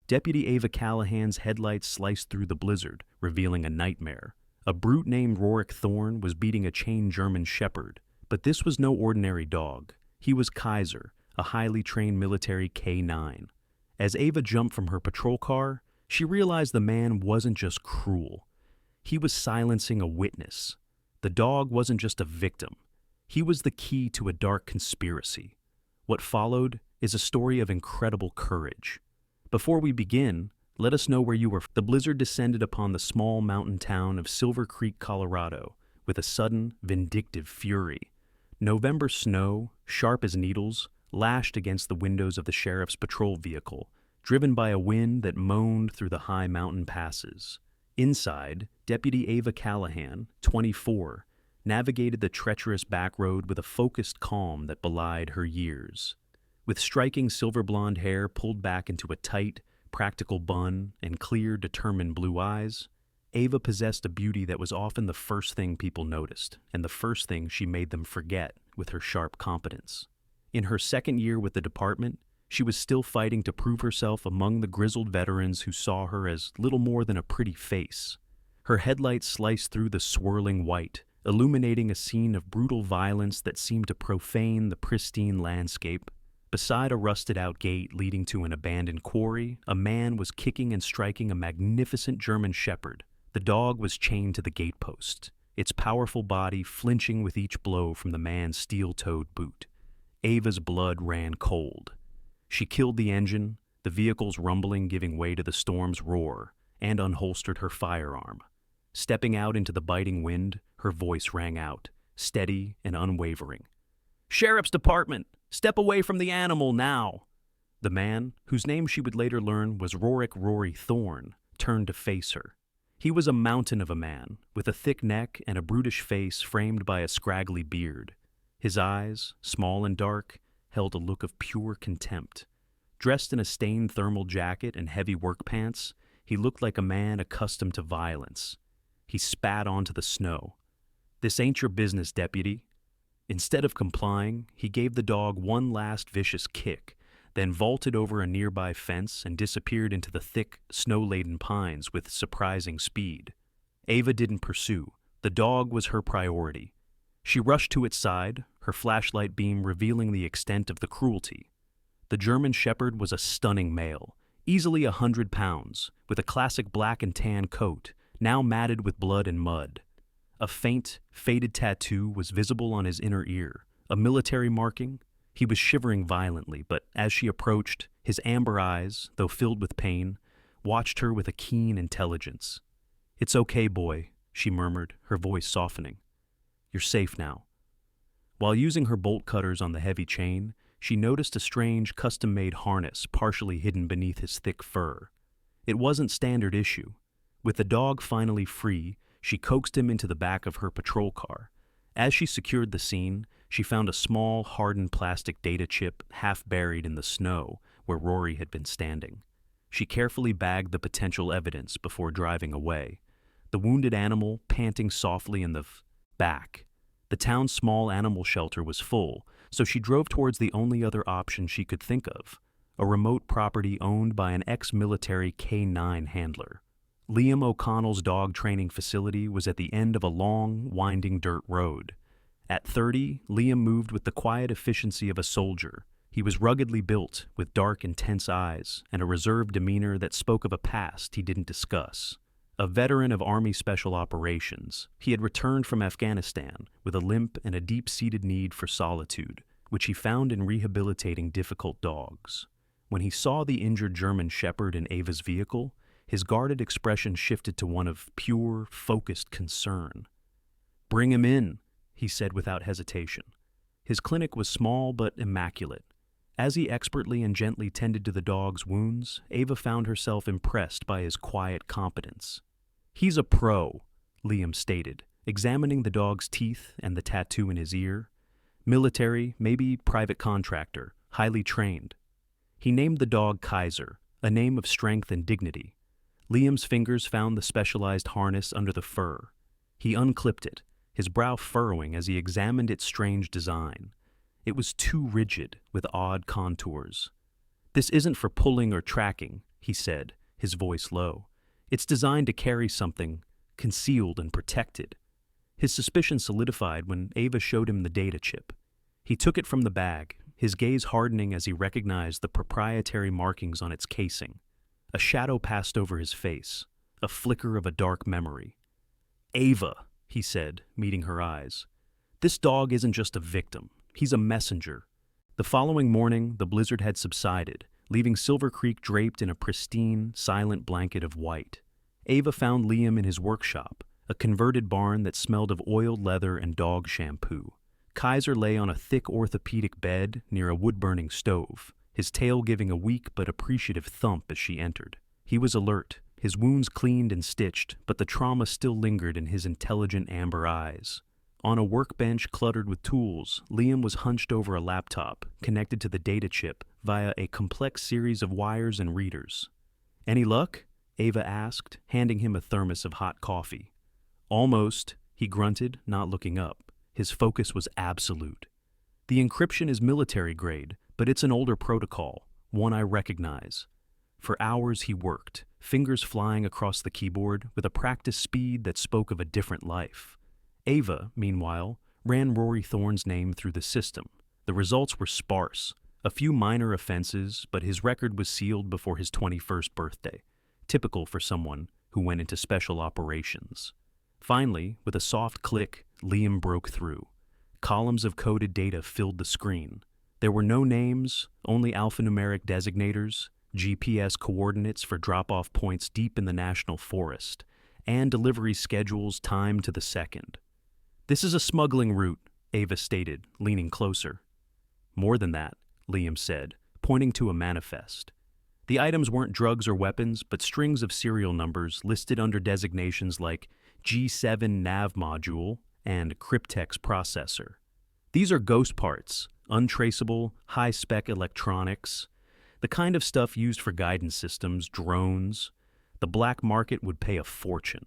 Deputy Ava Callahan's headlights sliced through the blizzard, revealing a nightmare. A brute named Rorick Thorne was beating a chained German shepherd, but this was no ordinary dog. He was Kaiser, a highly trained military K-9. As Ava jumped from her patrol car, she realized the man wasn't just cruel. He was silencing a witness. The dog wasn't just a victim. He was the key to a dark conspiracy. What followed is a story of incredible courage. Before we begin, let us know where you were. The blizzard descended upon the small mountain town of Silver Creek, Colorado, with a sudden, vindictive fury. November snow, sharp as needles, lashed against the windows of the sheriff's patrol vehicle, driven by a wind that moaned through the high mountain passes. Inside, Deputy Ava Callahan, 24, navigated the treacherous back road with a focused calm that belied her years. With striking silver blonde hair pulled back into a tight, practical bun and clear, determined blue eyes, Ava possessed a beauty that was often the first thing people noticed, and the first thing she made them forget with her sharp competence. In her second year with the department, she was still fighting to prove herself among the grizzled veterans who saw her as little more than a pretty face. Her headlights sliced through the swirling white, illuminating a scene of brutal violence that seemed to profane the pristine landscape. Beside a rusted-out gate leading to an abandoned quarry, a man was kicking and striking a magnificent German shepherd. The dog was chained to the gatepost, its powerful body flinching with each blow from the man's steel-toed boot. Ava's blood ran cold. She killed the engine, the vehicle's rumbling giving way to the storm's roar, and unholstered her firearm. Stepping out into the biting wind, her voice rang out, steady and unwavering. "Sheriff's Department! Step away from the animal now!" The man, whose name she would later learn was Rorick Rory Thorne, turned to face her. He was a mountain of a man, with a thick neck and a brutish face framed by a scraggly beard. His eyes, small and dark, held a look of pure contempt. Dressed in a stained thermal jacket and heavy work pants, he looked like a man accustomed to violence. He spat onto the snow. "This ain't your business, deputy." Instead of complying, he gave the dog one last vicious kick, then vaulted over a nearby fence and disappeared into the thick, snow-laden pines with surprising speed. Ava didn't pursue. The dog was her priority. She rushed to its side, her flashlight beam revealing the extent of the cruelty. The German shepherd was a stunning male, easily 100 pounds, with a classic black and tan coat, now matted with blood and mud. A faint, faded tattoo was visible on his inner ear, a military marking. He was shivering violently, but as she approached, his amber eyes, though filled with pain, watched her with a keen intelligence. "It's okay, boy," she murmured, her voice softening. "You're safe now." While using her bolt cutters on the heavy chain, she noticed a strange, custom-made harness partially hidden beneath his thick fur. It wasn't standard issue. With the dog finally free, she coaxed him into the back of her patrol car. As she secured the scene, she found a small, hardened plastic data chip half buried in the snow where Rory had been standing. She carefully bagged the potential evidence before driving away, the wounded animal panting softly in the back. The town's small animal shelter was full, so she drove towards the only other option she could think of, a remote property owned by an ex-military K-9 handler. Liam O'Connell's dog training facility was at the end of a long, winding dirt road. At 30, Liam moved with the quiet efficiency of a soldier. He was ruggedly built, with dark, intense eyes, and a reserved demeanor that spoke of a past he didn't discuss. A veteran of Army Special Operations, he had returned from Afghanistan with a limp and a deep-seated need for solitude, which he found in rehabilitating difficult dogs. When he saw the injured German shepherd in Ava's vehicle, his guarded expression shifted to one of pure, focused concern. "Bring him in," he said without hesitation. His clinic was small but immaculate. As he expertly and gently tended to the dog's wounds, Ava found herself impressed by his quiet competence. "He's a pro," Liam stated, examining the dog's teeth and the tattoo in his ear. "Military, maybe private contractor, highly trained." He named the dog Kaiser, a name of strength and dignity. Liam's fingers found the specialized harness under the fur. He unclipped it, his brow furrowing as he examined its strange design. It was too rigid, with odd contours. "This isn't for pulling or tracking," he said, his voice low. "It's designed to carry something concealed and protected." His suspicion solidified when Ava showed him the data chip. He took it from the bag, his gaze hardening as he recognized the proprietary markings on its casing. A shadow passed over his face, a flicker of a dark memory. "Ava," he said, meeting her eyes. "This dog isn't just a victim, he's a messenger." The following morning, the blizzard had subsided, leaving Silver Creek draped in a pristine, silent blanket of white. Ava found Liam in his workshop, a converted barn that smelled of oiled leather and dog shampoo. Kaiser lay on a thick orthopedic bed near a wood-burning stove, his tail giving a weak but appreciative thump as she entered. He was alert, his wounds cleaned and stitched, but the trauma still lingered in his intelligent amber eyes. On a workbench cluttered with tools, Liam was hunched over a laptop, connected to the data chip via a complex series of wires and readers. "Any luck?" Ava asked, handing him a thermos of hot coffee. "Almost," he grunted, not looking up. His focus was absolute. "The encryption is military grade, but it's an older protocol, one I recognize." For hours he worked, fingers flying across the keyboard with a practice speed that spoke of a different life. Ava, meanwhile, ran Rory Thorne's name through the system. The results were sparse, a few minor offenses, but his record was sealed before his 21st birthday, typical for someone who went into special operations. Finally, with a soft click, Liam broke through. Columns of coded data filled the screen. There were no names, only alphanumeric designators, GPS coordinates for drop-off points deep in the national forest, and delivery schedules timed to the second. "This is a smuggling route," Ava stated, leaning closer. "More than that," Liam said, pointing to a manifest. The items weren't drugs or weapons, but strings of serial numbers listed under designations like G7 nav module and Cryptex processor. "These are ghost parts, untraceable, high-spec electronics, the kind of stuff used for guidance systems, drones. The black market would pay a fortune."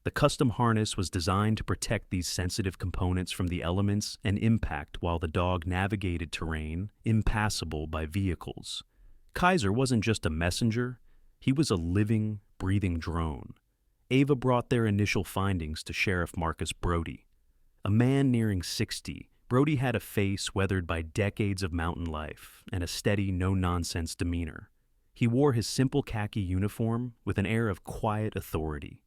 The custom harness was designed to protect these sensitive components from the elements and impact while the dog navigated terrain impassable by vehicles. Kaiser wasn't just a messenger, he was a living, breathing drone. Ava brought their initial findings to Sheriff Marcus Brody. A man nearing 60, Brody had a face weathered by decades of mountain life and a steady, no-nonsense demeanor. He wore his simple khaki uniform with an air of quiet authority.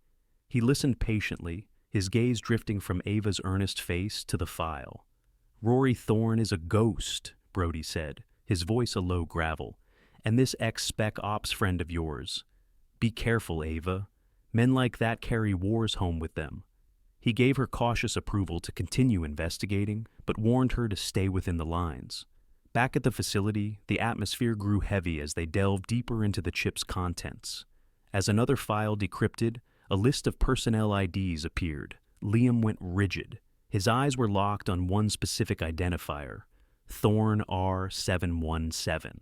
He listened patiently, his gaze drifting from Ava's earnest face to the file. "Rory Thorne is a ghost," Brody said, his voice a low gravel, "and this ex-spec ops friend of yours. Be careful, Ava. Men like that carry wars home with them." He gave her cautious approval to continue investigating, but warned her to stay within the lines. Back at the facility, the atmosphere grew heavy as they delved deeper into the chip's contents. As another file decrypted, a list of personnel IDs appeared. Liam went rigid. His eyes were locked on one specific identifier, Thorne R717.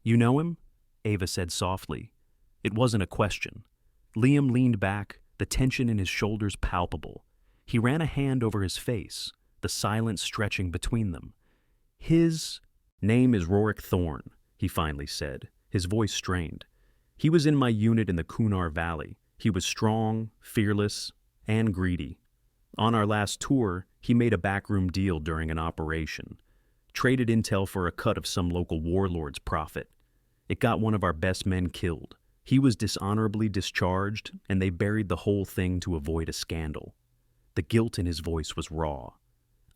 "You know him?" Ava said softly. It wasn't a question. Liam leaned back, the tension in his shoulders palpable. He ran a hand over his face, the silence stretching between them. "His name is Rorik Thorne," he finally said, his voice strained. "He was in my unit in the Kunar Valley. He was strong, fearless, and greedy. On our last tour, he made a backroom deal during an operation. Traded intel for a cut of some local warlord's profit. It got one of our best men killed. He was dishonorably discharged, and they buried the whole thing to avoid a scandal." The guilt in his voice was raw.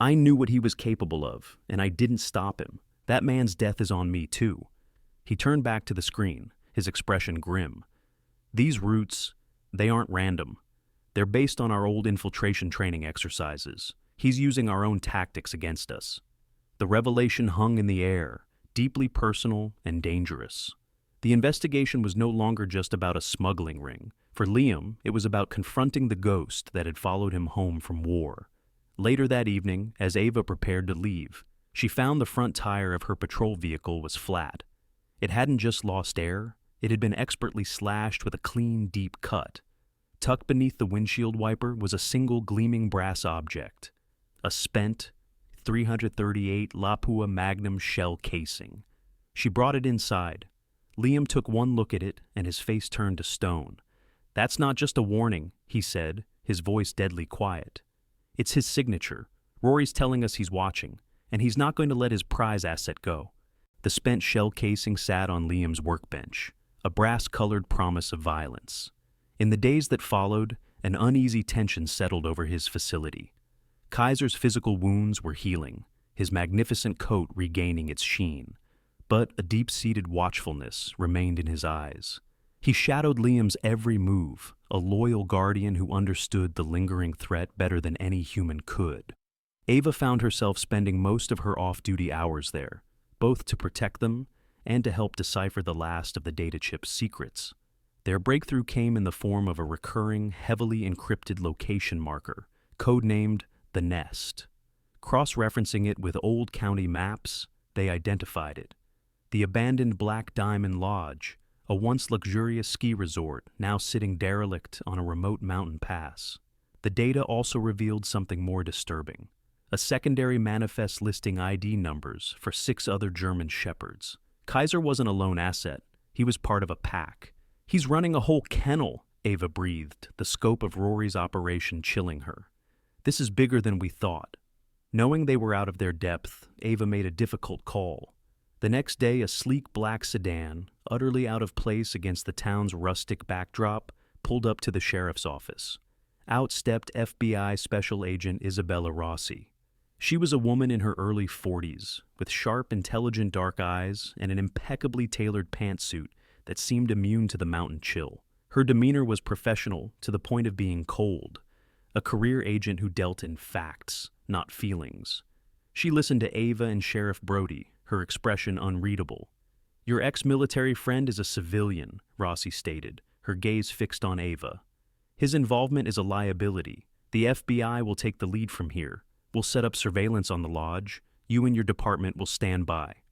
"I knew what he was capable of, and I didn't stop him. That man's death is on me, too." He turned back to the screen, his expression grim. "These routes, they aren't random. They're based on our old infiltration training exercises. He's using our own tactics against us." The revelation hung in the air, deeply personal and dangerous. The investigation was no longer just about a smuggling ring. For Liam, it was about confronting the ghost that had followed him home from war. Later that evening, as Ava prepared to leave, she found the front tire of her patrol vehicle was flat. It hadn't just lost air, it had been expertly slashed with a clean, deep cut. Tucked beneath the windshield wiper was a single gleaming brass object, a spent .338 Lapua Magnum shell casing. She brought it inside. Liam took one look at it, and his face turned to stone. "That's not just a warning," he said, his voice deadly quiet. "It's his signature. Rory's telling us he's watching, and he's not going to let his prize asset go." The spent shell casing sat on Liam's workbench, a brass-colored promise of violence. In the days that followed, an uneasy tension settled over his facility. Kaiser's physical wounds were healing, his magnificent coat regaining its sheen, but a deep-seated watchfulness remained in his eyes. He shadowed Liam's every move, a loyal guardian who understood the lingering threat better than any human could. Ava found herself spending most of her off-duty hours there, both to protect them and to help decipher the last of the data chip's secrets. Their breakthrough came in the form of a recurring, heavily encrypted location marker, codenamed the Nest. Cross-referencing it with old county maps, they identified it. The abandoned Black Diamond Lodge, a once luxurious ski resort now sitting derelict on a remote mountain pass. The data also revealed something more disturbing. A secondary manifest listing ID numbers for 6 other German shepherds. Kaiser wasn't a lone asset. He was part of a pack. "He's running a whole kennel," Ava breathed, the scope of Rory's operation chilling her. "This is bigger than we thought." Knowing they were out of their depth, Ava made a difficult call. The next day, a sleek black sedan, utterly out of place against the town's rustic backdrop, pulled up to the sheriff's office. Out stepped FBI Special Agent Isabella Rossi. She was a woman in her early 40s, with sharp, intelligent dark eyes and an impeccably tailored pantsuit that seemed immune to the mountain chill. Her demeanor was professional to the point of being cold, a career agent who dealt in facts, not feelings. She listened to Ava and Sheriff Brody, her expression unreadable. "Your ex-military friend is a civilian," Rossi stated, her gaze fixed on Ava. "His involvement is a liability. The FBI will take the lead from here. We'll set up surveillance on the lodge. You and your department will stand by."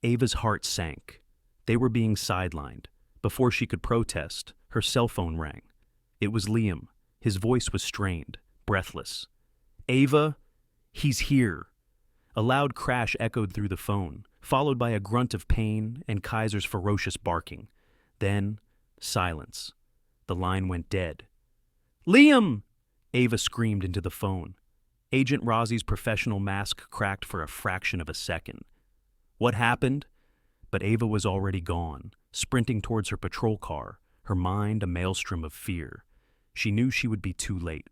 Ava's heart sank. They were being sidelined. Before she could protest, her cell phone rang. It was Liam. His voice was strained, breathless. "Ava, he's here." A loud crash echoed through the phone, followed by a grunt of pain and Kaiser's ferocious barking. Then, silence. The line went dead. "Liam!" Ava screamed into the phone. Agent Rossi's professional mask cracked for a fraction of a second. "What happened?" But Ava was already gone, sprinting towards her patrol car, her mind a maelstrom of fear. She knew she would be too late.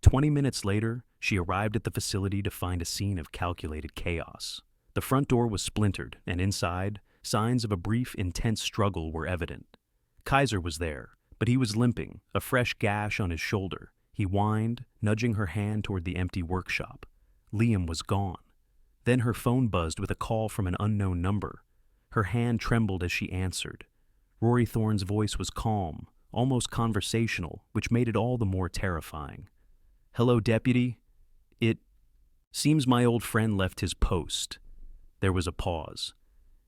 20 minutes later, she arrived at the facility to find a scene of calculated chaos. The front door was splintered, and inside, signs of a brief, intense struggle were evident. Kaiser was there, but he was limping, a fresh gash on his shoulder. He whined, nudging her hand toward the empty workshop. Liam was gone. Then her phone buzzed with a call from an unknown number. Her hand trembled as she answered. Rory Thorne's voice was calm, almost conversational, which made it all the more terrifying. "Hello, Deputy. It seems my old friend left his post." There was a pause.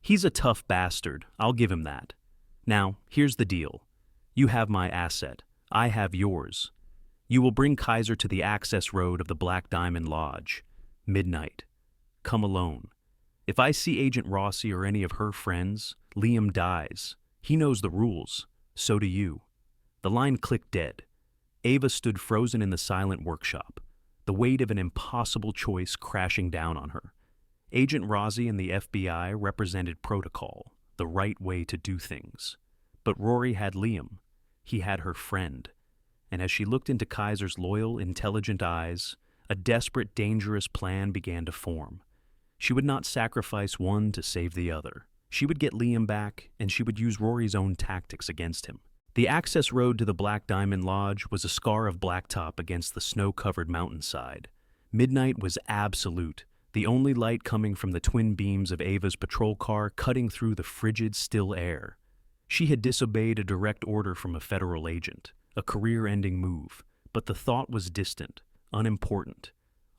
"He's a tough bastard, I'll give him that. Now, here's the deal. You have my asset. I have yours. You will bring Kaiser to the access road of the Black Diamond Lodge. Midnight. Come alone. If I see Agent Rossi or any of her friends, Liam dies. He knows the rules. So do you." The line clicked dead. Ava stood frozen in the silent workshop, the weight of an impossible choice crashing down on her. Agent Rossi and the FBI represented protocol, the right way to do things. But Rory had Liam. He had her friend. And as she looked into Kaiser's loyal, intelligent eyes, a desperate, dangerous plan began to form. She would not sacrifice one to save the other. She would get Liam back, and she would use Rory's own tactics against him. The access road to the Black Diamond Lodge was a scar of blacktop against the snow-covered mountainside. Midnight was absolute, the only light coming from the twin beams of Ava's patrol car cutting through the frigid, still air. She had disobeyed a direct order from a federal agent, a career-ending move, but the thought was distant, unimportant.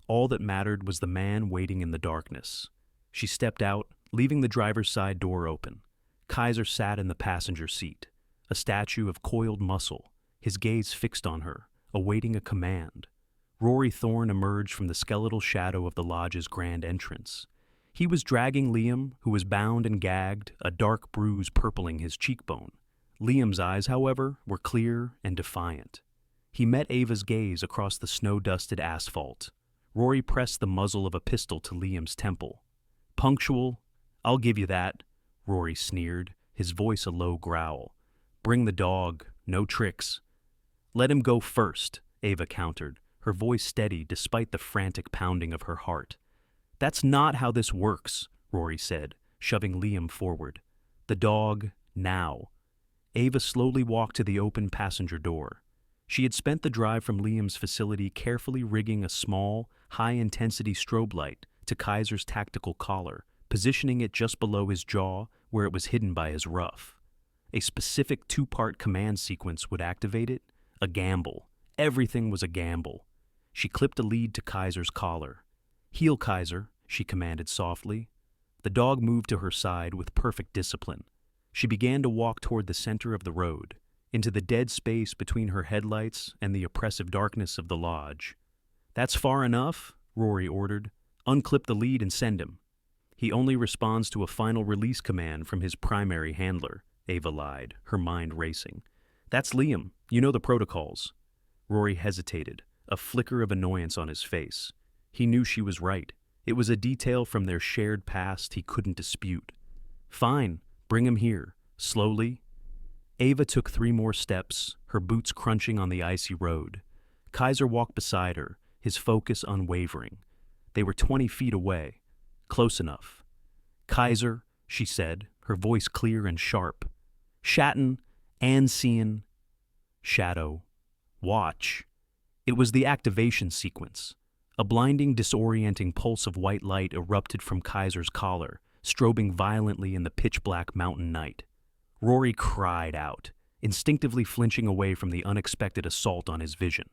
All that mattered was the man waiting in the darkness. She stepped out, leaving the driver's side door open. Kaiser sat in the passenger seat, a statue of coiled muscle, his gaze fixed on her, awaiting a command. Rory Thorne emerged from the skeletal shadow of the lodge's grand entrance. He was dragging Liam, who was bound and gagged, a dark bruise purpling his cheekbone. Liam's eyes, however, were clear and defiant. He met Ava's gaze across the snow-dusted asphalt. Rory pressed the muzzle of a pistol to Liam's temple. "Punctual, I'll give you that," Rory sneered, his voice a low growl. "Bring the dog, no tricks." "Let him go first," Ava countered, her voice steady despite the frantic pounding of her heart. "That's not how this works," Rory said, shoving Liam forward. "The dog, now." Ava slowly walked to the open passenger door. She had spent the drive from Liam's facility carefully rigging a small, high-intensity strobe light to Kaiser's tactical collar, positioning it just below his jaw where it was hidden by his ruff. A specific two-part command sequence would activate it. A gamble. Everything was a gamble. She clipped a lead to Kaiser's collar. "Heel, Kaiser," she commanded softly. The dog moved to her side with perfect discipline. She began to walk toward the center of the road, into the dead space between her headlights and the oppressive darkness of the lodge. "That's far enough," Rory ordered. "Unclip the lead and send him." "He only responds to a final release command from his primary handler," Ava lied, her mind racing. "That's Liam. You know the protocols." Rory hesitated, a flicker of annoyance on his face. He knew she was right. It was a detail from their shared past he couldn't dispute. "Fine, bring him here, slowly." Ava took 3 more steps, her boots crunching on the icy road. Kaiser walked beside her, his focus unwavering. They were 20 feet away. Close enough. "Kaiser," she said, her voice clear and sharp. "Shatten, Ansean, Shadow. Watch." It was the activation sequence. A blinding, disorienting pulse of white light erupted from Kaiser's collar, strobing violently in the pitch-black mountain night. Rory cried out, instinctively flinching away from the unexpected assault on his vision.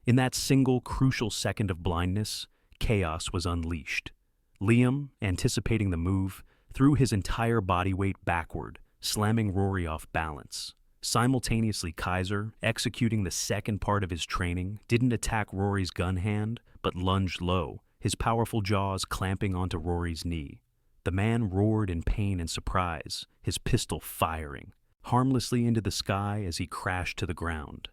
In that single, crucial second of blindness, chaos was unleashed. Liam, anticipating the move, threw his entire body weight backward, slamming Rory off balance. Simultaneously, Kaiser, executing the second part of his training, didn't attack Rory's gun hand, but lunged low, his powerful jaws clamping onto Rory's knee. The man roared in pain and surprise, his pistol firing, harmlessly into the sky as he crashed to the ground.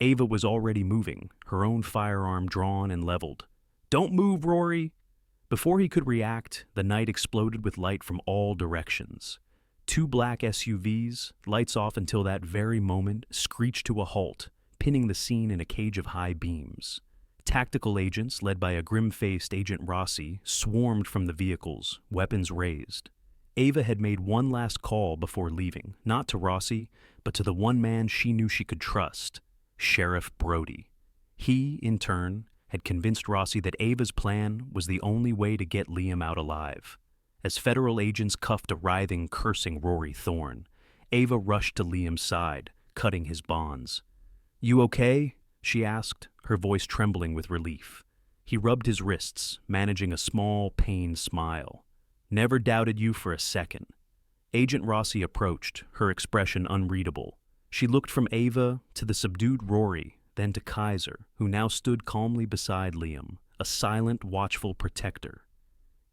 Ava was already moving, her own firearm drawn and leveled. "Don't move, Rory!" Before he could react, the night exploded with light from all directions. 2 black SUVs, lights off until that very moment, screeched to a halt, pinning the scene in a cage of high beams. Tactical agents, led by a grim-faced Agent Rossi, swarmed from the vehicles, weapons raised. Ava had made one last call before leaving, not to Rossi, but to the one man she knew she could trust, Sheriff Brody. He, in turn, had convinced Rossi that Ava's plan was the only way to get Liam out alive. As federal agents cuffed a writhing, cursing Rory Thorne, Ava rushed to Liam's side, cutting his bonds. "You okay?" she asked, her voice trembling with relief. He rubbed his wrists, managing a small, pained smile. "Never doubted you for a second." Agent Rossi approached, her expression unreadable. She looked from Ava to the subdued Rory, then to Kaiser, who now stood calmly beside Liam, a silent, watchful protector.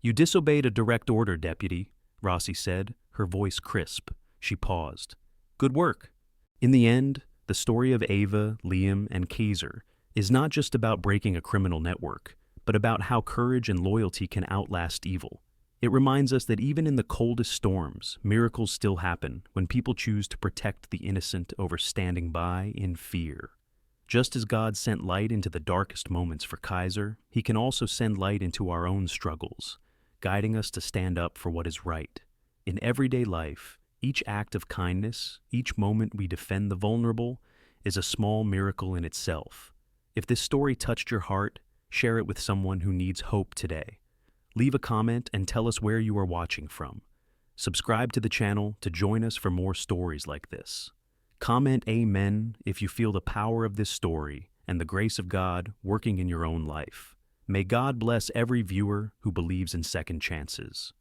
"You disobeyed a direct order, Deputy," Rossi said, her voice crisp. She paused. "Good work." In the end, the story of Ava, Liam, and Kaiser is not just about breaking a criminal network, but about how courage and loyalty can outlast evil. It reminds us that even in the coldest storms, miracles still happen when people choose to protect the innocent over standing by in fear. Just as God sent light into the darkest moments for Kaiser, he can also send light into our own struggles, guiding us to stand up for what is right. In everyday life, each act of kindness, each moment we defend the vulnerable, is a small miracle in itself. If this story touched your heart, share it with someone who needs hope today. Leave a comment and tell us where you are watching from. Subscribe to the channel to join us for more stories like this. Comment Amen if you feel the power of this story and the grace of God working in your own life. May God bless every viewer who believes in second chances.